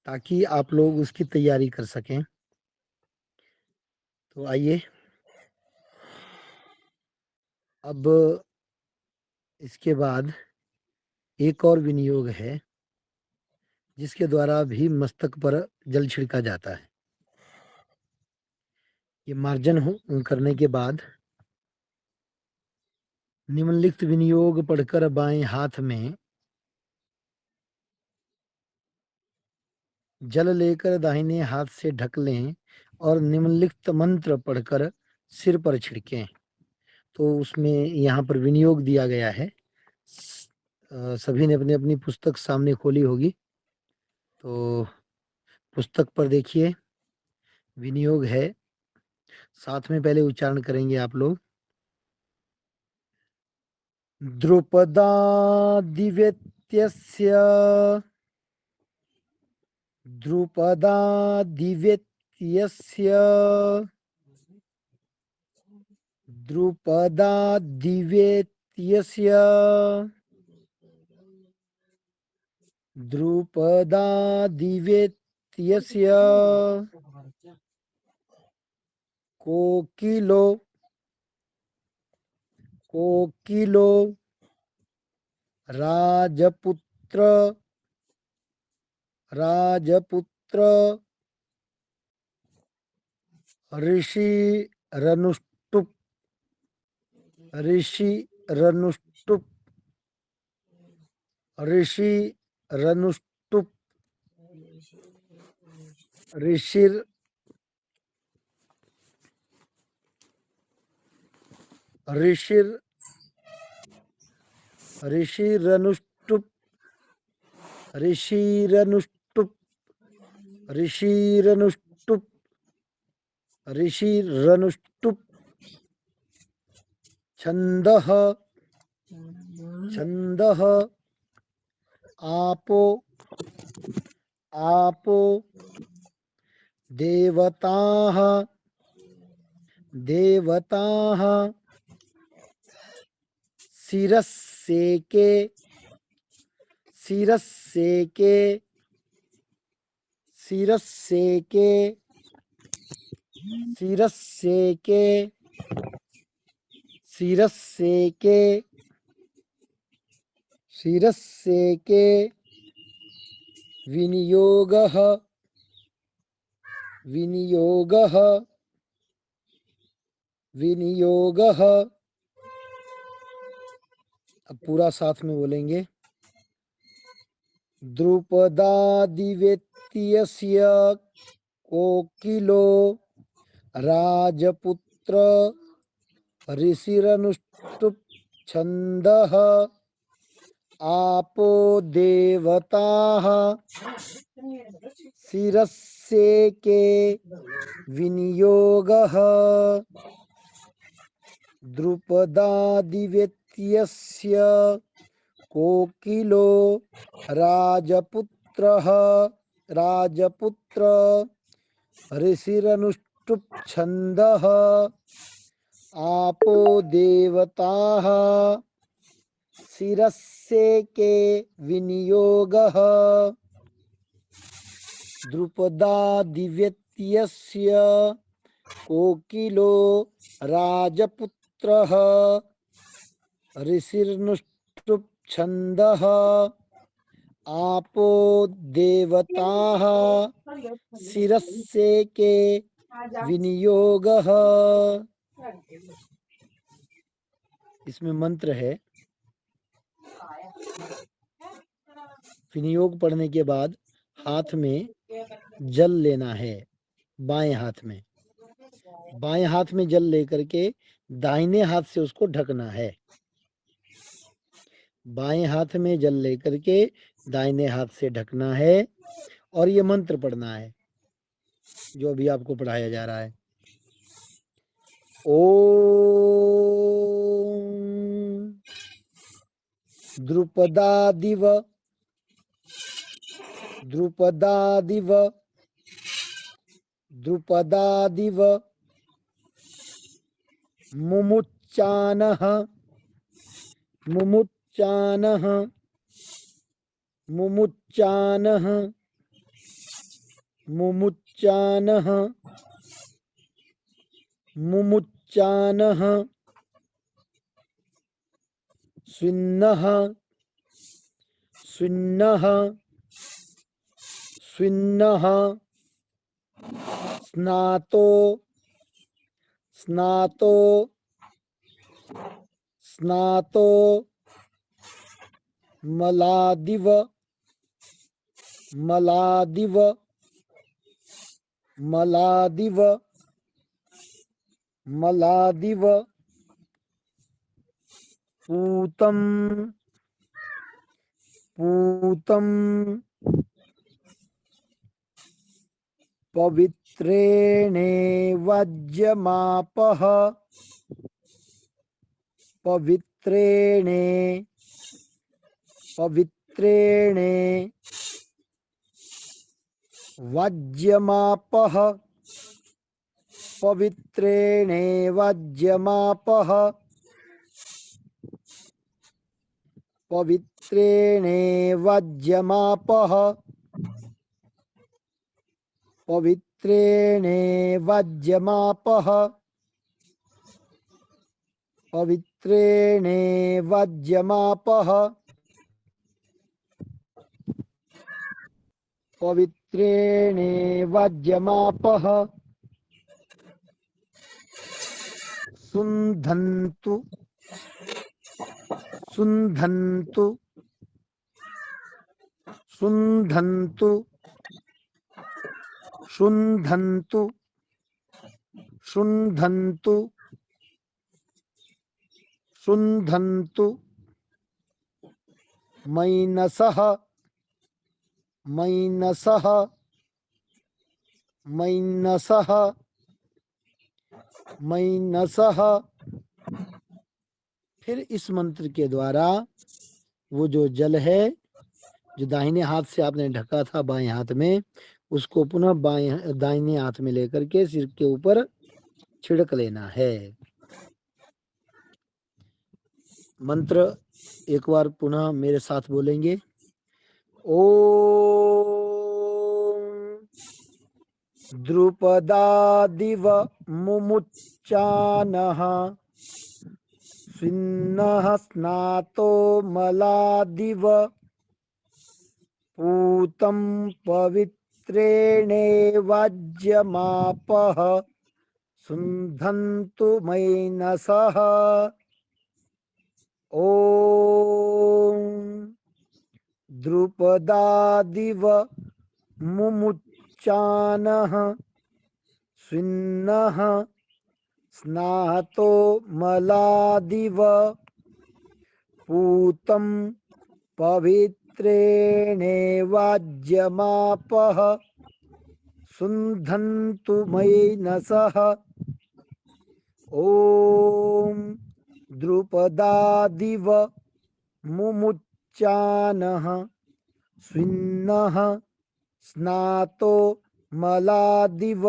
ताकि आप लोग उसकी तैयारी कर सकें। तो आइए अब इसके बाद एक और विनियोग है जिसके द्वारा भी मस्तक पर जल छिड़का जाता है। ये मार्जन करने के बाद निम्नलिखित विनियोग पढ़कर बाएं हाथ में जल लेकर दाहिने हाथ से ढक लें और निम्नलिखित मंत्र पढ़कर सिर पर छिड़कें। तो उसमें यहाँ पर विनियोग दिया गया है। सभी ने अपनी अपनी पुस्तक सामने खोली होगी, तो पुस्तक पर देखिए विनियोग है। साथ में पहले उच्चारण करेंगे आप लोग। द्रुपदादिवेत्यस्य द्रुपदादिवेत्यस्य द्रुपदादिवेत्यस्य द्रुपदादिवेत्यस्य कोकिलो कोकिलो राजपुत्र राजपुत्र ऋषि रनुष्टुप ऋषि रनुष्टुप ऋषि रनुष्टुप ऋषिर ऋषिर ऋषिरनुष्टुप ऋषिरनुष्टुप ऋषिरनुष्टुप ऋषिरनुष्टुप छंदः छंदः आपो आपो देवताः देवताः शिरस्सेके शिरस्सेके शिरस्सेके शिरस्सेके शिरस्सेके शिरस्सेके विनियोगः विनियोगः विनियोगः। अब पूरा साथ में बोलेंगे। द्रुपदादिवेत्यस्य कोकिलो राजपुत्र ऋषिरनुष्टुप छंदः आपो देवताः शिरस्सेके विनियोगः द्रुपदादिवेत्यस्य कोकिलो राजपुत्रः राजपुत्र ऋषिरनुष्टुप छंदः आपो देवताः शिरस्सेके विनियोगः द्रुपदादिवेत्यस्य कोकिलो राजपुत्रः ऋषिरनुष्टुप छंदः आपो देवताः शिरस्सेके विनियोगः। इसमें मंत्र है। विनियोग पढ़ने के बाद हाथ में जल लेना है। बाएं हाथ में जल लेकर के दाहिने हाथ से उसको ढकना है। बाएं हाथ में जल लेकर के दाहिने हाथ से ढकना है और ये मंत्र पढ़ना है जो अभी आपको पढ़ाया जा रहा है। ओम द्रुपदादिव द्रुपदादिव द्रुपदादिव मुमुच्चानः मुमुच्चानः मुमुच्चानः मुमुच्चानः मुमुच्चानः स्विन्नः स्विन्नः स्विन्नः स्नातो स्नातो स्नातो मलादिव मलादिव मलादिव मलादिव पूतं पूतं पवित्रेणेवाज्यमापः पवित्रेणे पवित्रेणे वाज्यमापः पवित्रेणे वाज्यमापः पवित्रेणे वाज्यमापः पवित्रेणे वाज्यमापः पवित्रेणे वाज्यमापः पवित्रेणे वाज्यमापः सुन्धन्तु सुन्धन्तु सुन्धन्तु शुन्धन्तु शुन्धन्तु शुन्धन्तु मैनसः मैनसः मैनसः मैनसः। फिर इस मंत्र के द्वारा वो जो जल है जो दाहिने हाथ से आपने ढका था बाएं हाथ में, उसको पुनः बाएं दाहिने हाथ में लेकर के सिर के ऊपर छिड़क लेना है। मंत्र एक बार पुनः मेरे साथ बोलेंगे। ओम द्रुपदादिव मुमुच्चानः स्विन्नः स्नातो मलादिव पूतं पवित्रेणेवाज्यमापः सुन्धन्तु मैनसः। ॐ द्रुपदादिव मुमुच्चानः स्विन्नः स्नातो मलादिव पूतं पवित्रेणेवाज्यमापः सुन्धन्तु मैनसः। ॐ द्रुपदादिव मुमुच्चानः स्विन्नः स्नातो मलादिव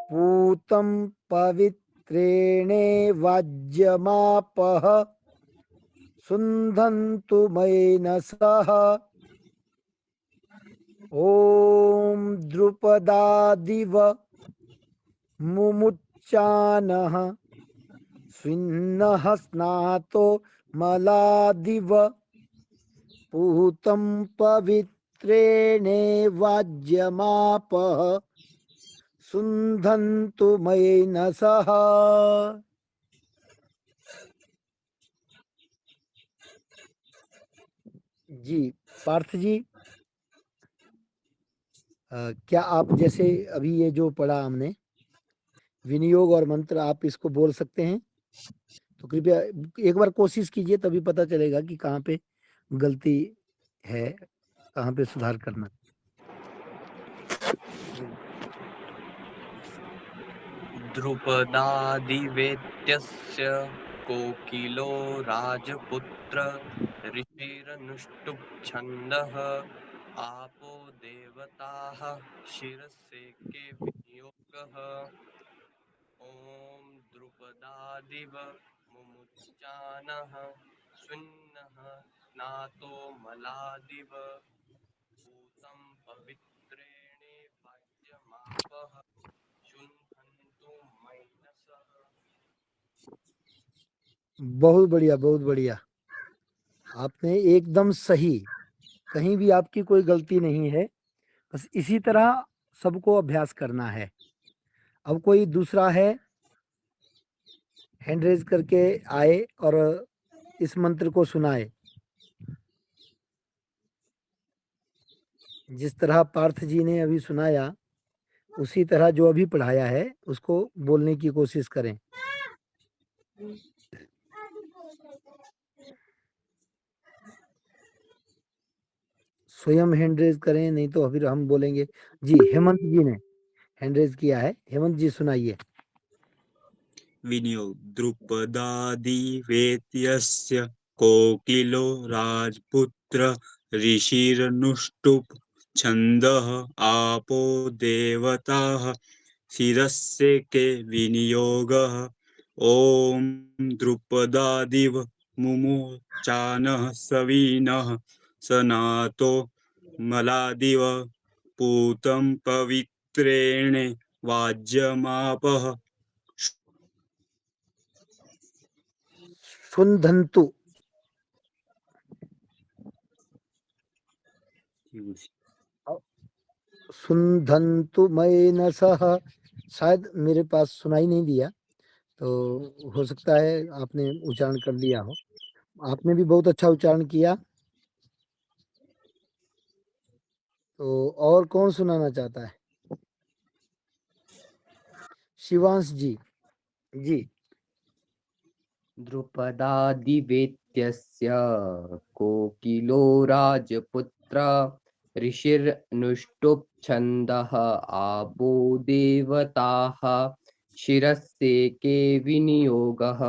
पूतं पवित्रेणेवाज्यमापः सुन्धन्तु मैनसः। ॐ द्रुपदादिव मुमुच्चानः स्विन्नः स्नातो मलादिव पूतं पवित्रेणेवाज्यमापः सुन्धन्तु मैनसः। जी पार्थ जी, क्या आप जैसे अभी ये जो पढ़ा हमने विनियोग और मंत्र, आप इसको बोल सकते हैं? तो कृपया एक बार कोशिश कीजिए, तभी पता चलेगा कि कहाँ पे गलती है, कहाँ पे सुधार करना। द्रुपदादिवेत्यस्य कोकिलो राजपुत्र ऋषिरनुष्टुप् छन्दः आपो देवताः शिरसेके विनियोगः। ॐ द्रुपदादिव मुमुच्चानः स्विन्नः स्नातो मलादिव पूतं पवित्रेणे बहुत बढ़िया, बहुत बढ़िया। आपने एकदम सही, कहीं भी आपकी कोई गलती नहीं है। बस इसी तरह सबको अभ्यास करना है। अब कोई दूसरा है, हैंड रेज करके आए और इस मंत्र को सुनाए। जिस तरह पार्थ जी ने अभी सुनाया, उसी तरह जो अभी पढ़ाया है उसको बोलने की कोशिश करें। स्वयं हैंड रेज करें, नहीं तो फिर हम बोलेंगे। जी, हेमंत जी ने हैंड रेज किया है। हेमंत जी सुनाइए। विनियोग द्रुपदादिवेत्यस्य कोकिलो राजपुत्र ऋषिरनुष्टुप् छन्दः आपो देवताः शिरस्य के विनियोगः ॐ द्रुपदादिव मुमुचानः सविनः सनातो मलादिव पूतं पवित्रेण वाज्यमापः सुनधंतु। सुनधंतु मैनसः। शायद मेरे पास सुनाई नहीं दिया, तो हो सकता है आपने उच्चारण कर लिया हो। आपने भी बहुत अच्छा उच्चारण किया। तो और कौन सुनाना चाहता है? शिवांश जी। जी। द्रुपदादिवेत्यस्य कोकिलो राजपुत्र ऋषिर्नुष्टुप् छन्दः आपो देवताः शिरस्येके विनियोगः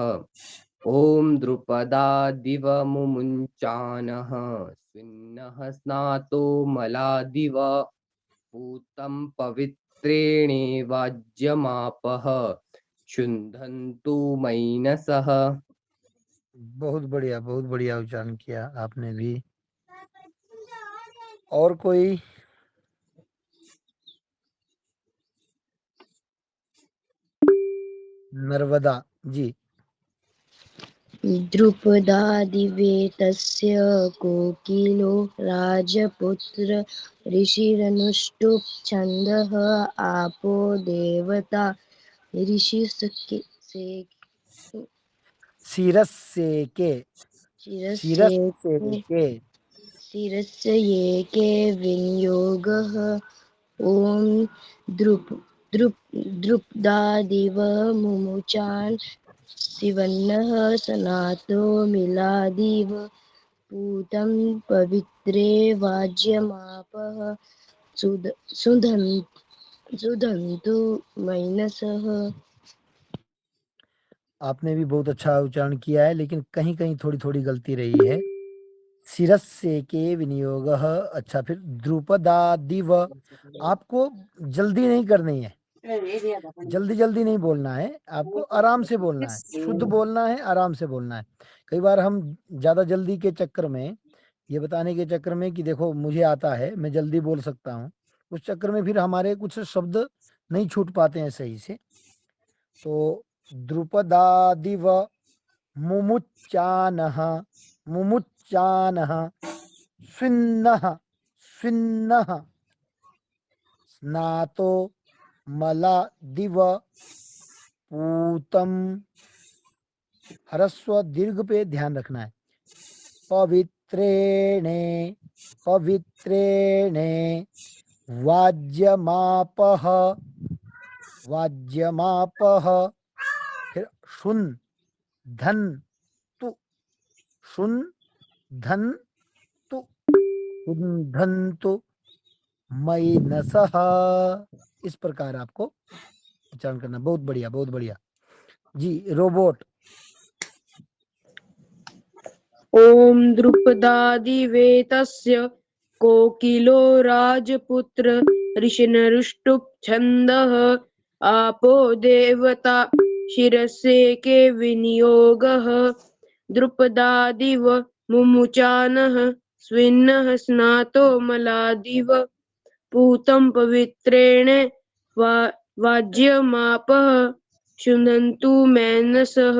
ॐ द्रुपदादिव मुमुञ्चानः स्विन्नः स्नातो मलादिव पूतं पवित्रेणे वाज्यमापः शुन्धन्तु मैनसः। बहुत बढ़िया, बहुत बढ़िया उच्चारण किया आपने भी। और कोई? नर्मदा जी। द्रुपदादिवेतस्य कोकिलो राजपुत्र ऋषिरनुष्टुप् छन्दः आपो देवता ऋषिसके शिरस्येके। शिरस्येके। शिरस्य ये के विनियोगः ॐ द्रुपदादिव मुमुचान् शिवन्नः सनातो मिलादिव पूतं पवित्रे वाज्यमापः सुधन्तु मैनसः। आपने भी बहुत अच्छा उच्चारण किया है, लेकिन कहीं कहीं थोड़ी थोड़ी गलती रही है। शिरस्येके विनियोगः। अच्छा, फिर द्रुपदादिव। आपको जल्दी नहीं करनी है, जल्दी जल्दी नहीं बोलना है, आपको आराम से बोलना है, शुद्ध बोलना है, आराम से बोलना है। कई बार हम ज़्यादा जल्दी के चक्कर में, ये बताने के चक्कर में कि देखो मुझे आता है, मैं जल्दी बोल सकता हूँ, उस चक्कर में फिर हमारे कुछ शब्द नहीं छूट पाते हैं सही से। तो द्रुपदादिव मुमुच्चानः, मुमुच्चानः स्विन्नः, स्विन्नः स्नातो मलादिव पूतम। ह्रस्व दीर्घ पे ध्यान रखना है। पवित्रेणे, पवित्रेणे वाज्यमापः, वाज्यमापः। फिर शुन धन तु, शुन धन तु, धंतु मैनसः। इस प्रकार आपको उच्चारण करना। बहुत बढ़िया, बहुत बढ़िया। जी, रोबोट। ॐ द्रुपदादिवेतस्य कोकिलो राजपुत्र ऋषिनरुष्टुप् छन्दः आपो देवता शिरस्येके विनियोगः द्रुपदादिव मुमुचानः स्विन्नः स्नातो मलादिव पूतं पवित्रेण वाज्यमापः शुनन्तु मैनसः।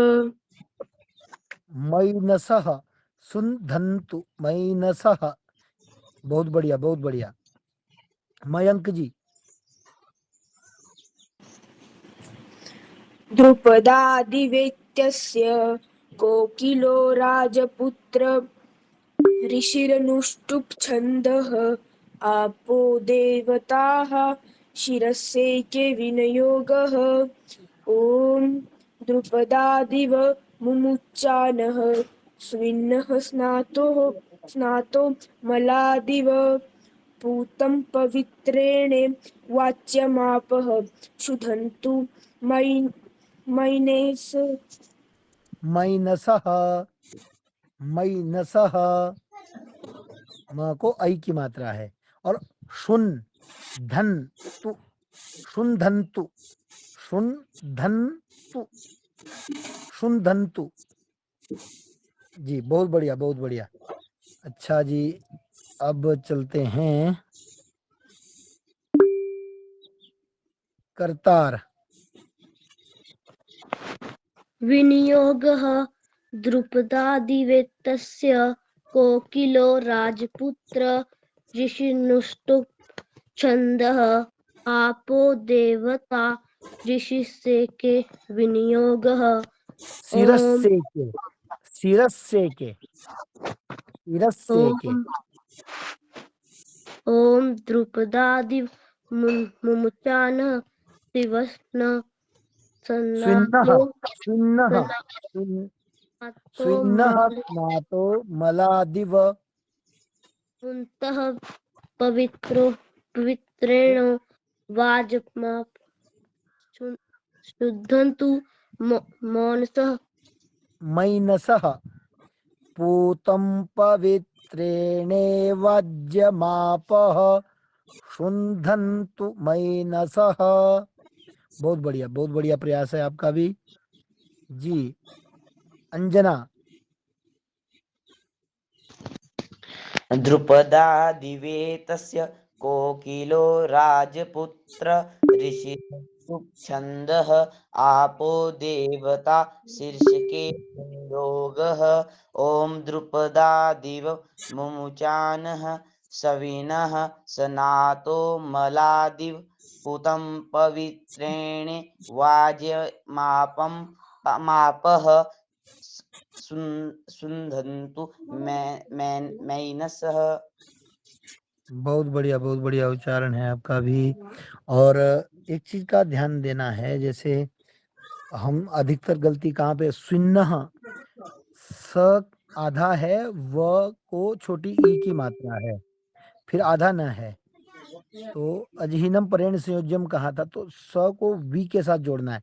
मैनसः सुन्धन्तु मैनसः। बहुत बढ़िया बहुत बढ़िया। मयंक जी। द्रुपदादिवेत्यस्य कोकिलो राजपुत्र ऋषिरनुष्टुप् छन्दः आपो देवताः शिरस्यैके विनियोगः ॐ द्रुपदादिव मुमुचानः स्विन्नः स्नातो मलादिव पूतं पवित्रेण वाच्यमापः शुधन्तु मैनेस मैनसः मैनसः म को ऐ की मात्रा है। और शुन धन तु शुनधन्तु शुनधन्तु शुनधन्तु। जी बहुत बढ़िया बहुत बढ़िया। अच्छा जी अब चलते हैं करतार। विनियोगः द्रुपदादिवेत्तस्य कोकिलो राजपुत्र ऋषिनुष्टुप् छन्दः आपो देवता ऋषिसेके विनियोगः सिरस्से के सिरस्से के सिरस्से के। ॐ द्रुपदादि मुमुचानः शिवस्न स्विन्नः सन्नातो स्विन्नः स्विन्नः स्नातो मलादिव पुन्तः पवित्रेण वाजमाप शुद्धन्तु मानसः मैनसः पूतं पवित्रेणेवाज्यमापः शुन्धन्तु मैनसः। बहुत बढ़िया प्रयास है आपका भी जी। अंजना। द्रुपदादिवेतस्य कोकिलो राजपुत्र ऋषिछन्दः आपो देवता शीर्षके योगः ॐ द्रुपदादिव मुमुचानः सविनः सनातो मलादिव पूतं पवित्रेण वाज्यमापं मापः सुन्धन्तु मैनसः। बहुत बढ़िया उच्चारण है आपका भी। और एक चीज का ध्यान देना है, जैसे हम अधिकतर गलती कहाँ पे, स्विन्नः स आधा है, व को छोटी ई की मात्रा है, फिर आधा न है, तो अजहीनम परेण संयोज्यम कहा था, तो स को वी के साथ जोड़ना है।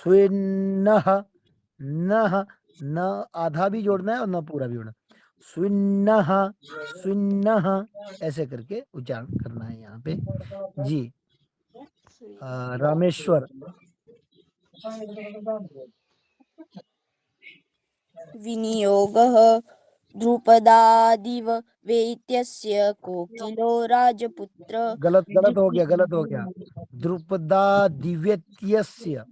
स्विन्नः न न आधा भी जोड़ना है और न पूरा भी जोड़ना है। स्विन्नः स्विन्नः ऐसे करके उच्चारण करना है यहाँ पे जी। रामेश्वर। विनियोगः द्रुपदादिव वेत्यस्य कोकिलो राजपुत्र गलत हो गया। द्रुपदादिवेत्यस्य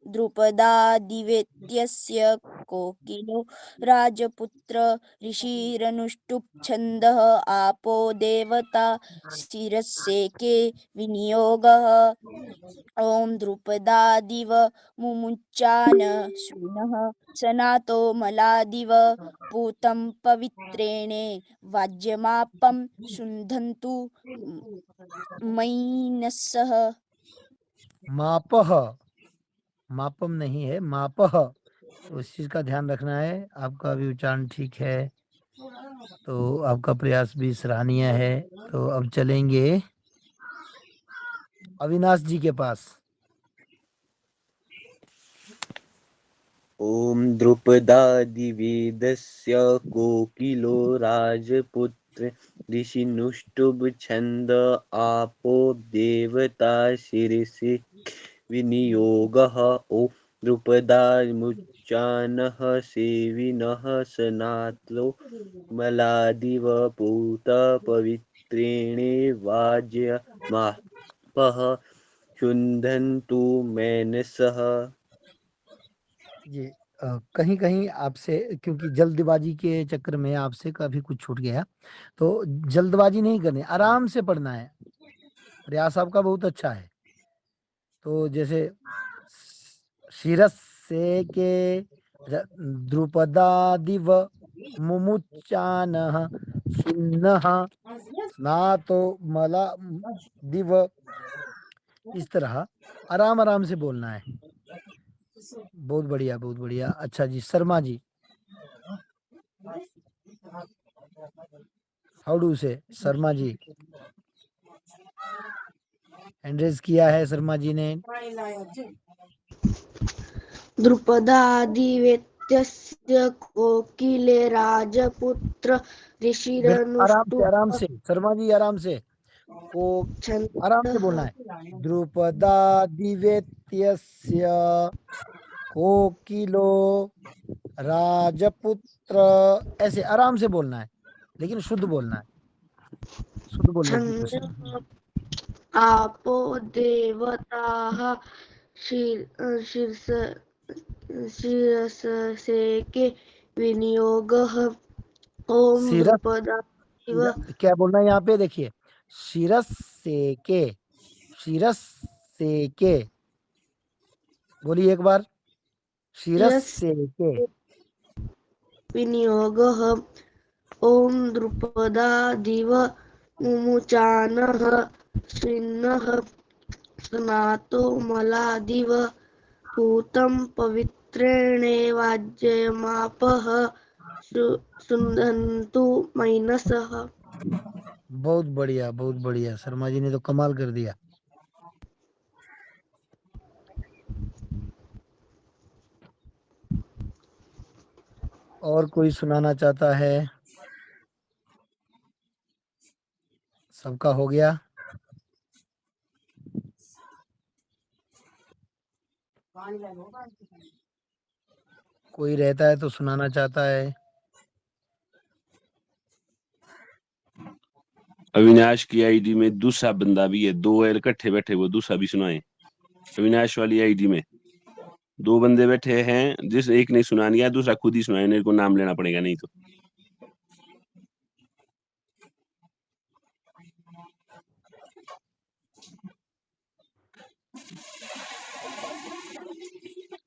द्रुपदादिवेत्यस्य कोकिलो राजपुत्र ऋषिरनुष्टुप् छन्दः आपो देवता शिरस्येके विनियोगः ॐ द्रुपदादिव मुमुचान श्विनः सनातो मलादिव पूतं पवित्रेणे वाज्यमापं शुन्धन्तु मैनसः। मापः मापम नहीं है, मापः, तो इस चीज का ध्यान रखना है। आपका भी उच्चारण ठीक है, तो आपका प्रयास भी सराहनीय है। तो अब चलेंगे अविनाश जी के पास। ॐ द्रुपदादिवेदस्य कोकिलो राजपुत्र ऋषिनुष्टुप् छन्द आपो देवता शिरसि विनियोगः ॐ द्रुपदामुच्चानः सेविनः सनातो मलादिव पूत पवित्रेणे वाज्यमापः शुन्धन्तु मैनसः। जी कहीं कहीं आपसे, क्योंकि जल्दबाजी के चक्कर में आपसे कभी कुछ छूट गया, तो जल्दबाजी नहीं करनी, आराम से पढ़ना है। प्रयास आपका बहुत अच्छा है। तो जैसे शिरस्से के द्रुपदादिव मुमुच्चानः सुन्नः स्नातो मला दिव, इस तरह आराम आराम से बोलना है। बहुत बढ़िया, बहुत बढ़िया। अच्छा जी, शर्मा जी, हाउ डू से? शर्मा जी हैंड किया है, शर्मा जी ने। द्रुपदादिवेत्यस्य कोकिले राजपुत्र आराम ऋषिरनुष्टुप् से शर्मा जी, आराम से। को आराम से बोलना छन्दः है। द्रुपदादिवेत्यस्य कोकिलो राजपुत्र, ऐसे आराम से बोलना है, लेकिन शुद्ध बोलना है, शुद्ध बोलने की कोशिश छन्दः करनी है। आपो देवताः शीर्ष शिरससेके विनियोगः ॐ सिरस, द्रुपदादिव क्या बोलना है यहाँ पे? देखिए, शिरस से के, शिरस से के, बोलिए एक बार, शिरस से के। विनियोगः ॐ द्रुपदादिव मुमुचानः स्विन्नः स्नातो मलादिव पूतं पवित्रेणेवाज्यमापः सुन्धन्तु मैनसः। बहुत बढ़िया, बहुत बढ़िया। शर्मा जी ने तो कमाल कर दिया। और कोई सुनाना चाहता है? सबका हो गया? कोई रहता है तो सुनाना चाहता है? अविनाश की आईडी में दूसरा बंदा भी है, 2 इकट्ठे बैठे, वो दूसरा भी सुनाए। अविनाश वाली आईडी में 2 बंदे बैठे हैं, जिस एक ने सुना दिया, दूसरा खुद ही सुनाए, मेरे को नाम लेना पड़ेगा नहीं तो।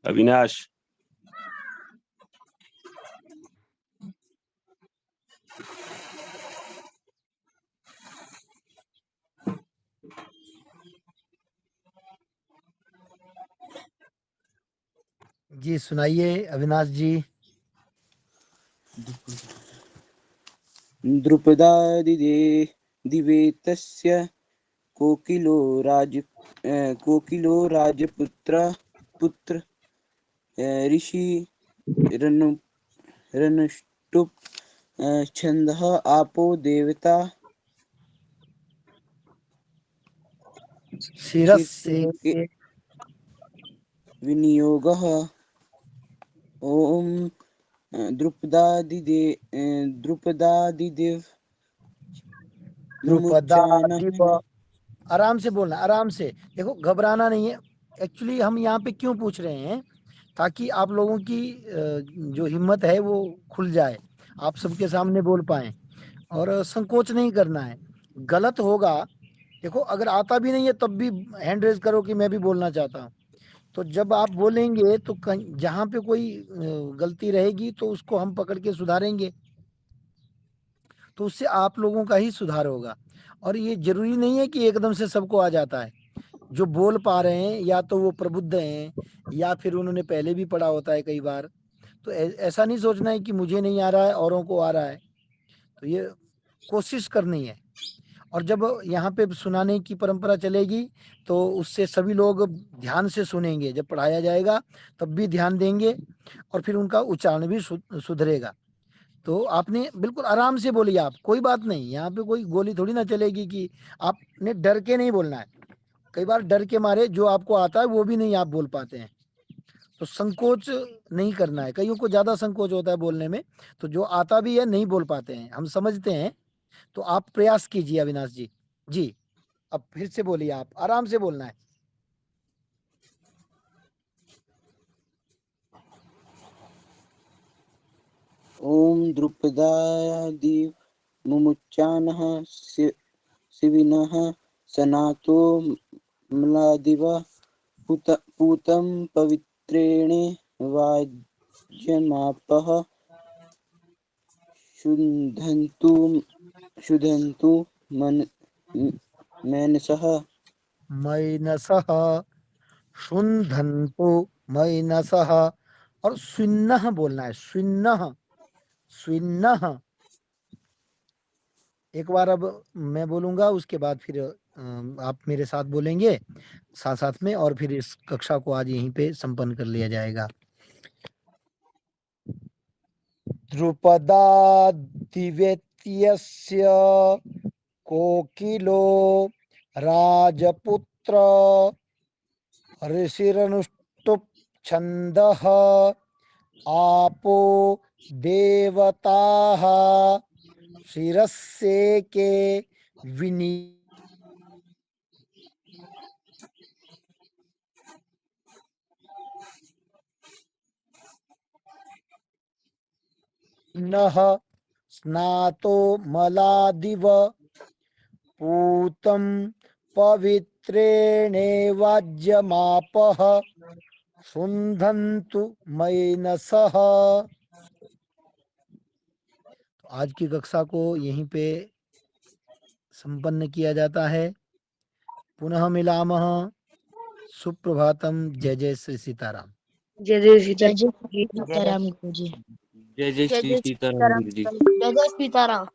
अविनाश, जी सुनाइए अविनाश जी। द्रुपदादिवेतस्य कोकिलो राजपुत्र ऋषि रनुष्टुप् छन्दः आपो देवता शिरस से शीर्षके विनियोगः ॐ द्रुपदादिदेव मुमुच्चानः। द्रुपदादिव, आराम से बोलना, आराम से। देखो, घबराना नहीं है। एक्चुअली हम यहाँ पे क्यों पूछ रहे हैं, ताकि आप लोगों की जो हिम्मत है वो खुल जाए, आप सबके सामने बोल पाए, और संकोच नहीं करना है। गलत होगा, देखो, अगर आता भी नहीं है तब भी हैंड रेज करो कि मैं भी बोलना चाहता हूँ। तो जब आप बोलेंगे तो कहीं जहाँ पे कोई गलती रहेगी तो उसको हम पकड़ के सुधारेंगे, तो उससे आप लोगों का ही सुधार होगा। और ये जरूरी नहीं है कि एकदम से सबको आ जाता है। जो बोल पा रहे हैं या तो वो प्रबुद्ध हैं, या फिर उन्होंने पहले भी पढ़ा होता है कई बार। तो ऐसा नहीं सोचना है कि मुझे नहीं आ रहा है, औरों को आ रहा है। तो ये कोशिश करनी है। और जब यहाँ पे सुनाने की परंपरा चलेगी तो उससे सभी लोग ध्यान से सुनेंगे। जब पढ़ाया जाएगा तब भी ध्यान देंगे, और फिर उनका उच्चारण भी सुधरेगा। तो आपने बिल्कुल आराम से बोलिए, आप, कोई बात नहीं, यहाँ पे कोई गोली थोड़ी ना चलेगी कि आपने डर के नहीं बोलना है। कई बार डर के मारे जो आपको आता है वो भी नहीं आप बोल पाते हैं। तो संकोच नहीं करना है। कईयों को ज्यादा संकोच होता है बोलने में, तो जो आता भी है नहीं बोल पाते हैं, हम समझते हैं। तो आप प्रयास कीजिए अविनाश जी। जी, अब फिर से बोलिए, आप आराम से बोलना है। ॐ द्रुपदादि मुमुचानः शिविनः सनातो म्लादिव पूतं पवित्रेण वाज्यमापः शुद्धन्तु मनसः मैनसः शुन्धन्तु मैनसः। और स्विन्नः बोलना है, स्विन्नः स्विन्नः। एक बार अब मैं बोलूंगा, उसके बाद फिर आप मेरे साथ बोलेंगे साथ साथ में, और फिर इस कक्षा को आज यहीं पे संपन्न कर लिया जाएगा। द्रुपदादिवेत्यस्य कोकिलो राजपुत्र ऋषिरनुष्टुप् छन्दः आपो देवताः शिरस्सेके विनि नः स्नातो मलादिव पूतं पवित्रेणेवाज्यमापः शुन्धन्तु मैनसः। तो आज की कक्षा को यहीं पे संपन्न किया जाता है। पुनः मिलामः। सुप्रभातम। जय जय श्री सीताराम। जय जय जय जय सीताराम गुरुजी। जय जय जय श्री जय सीताराम सीताराम। जी। जय जय सीताराम।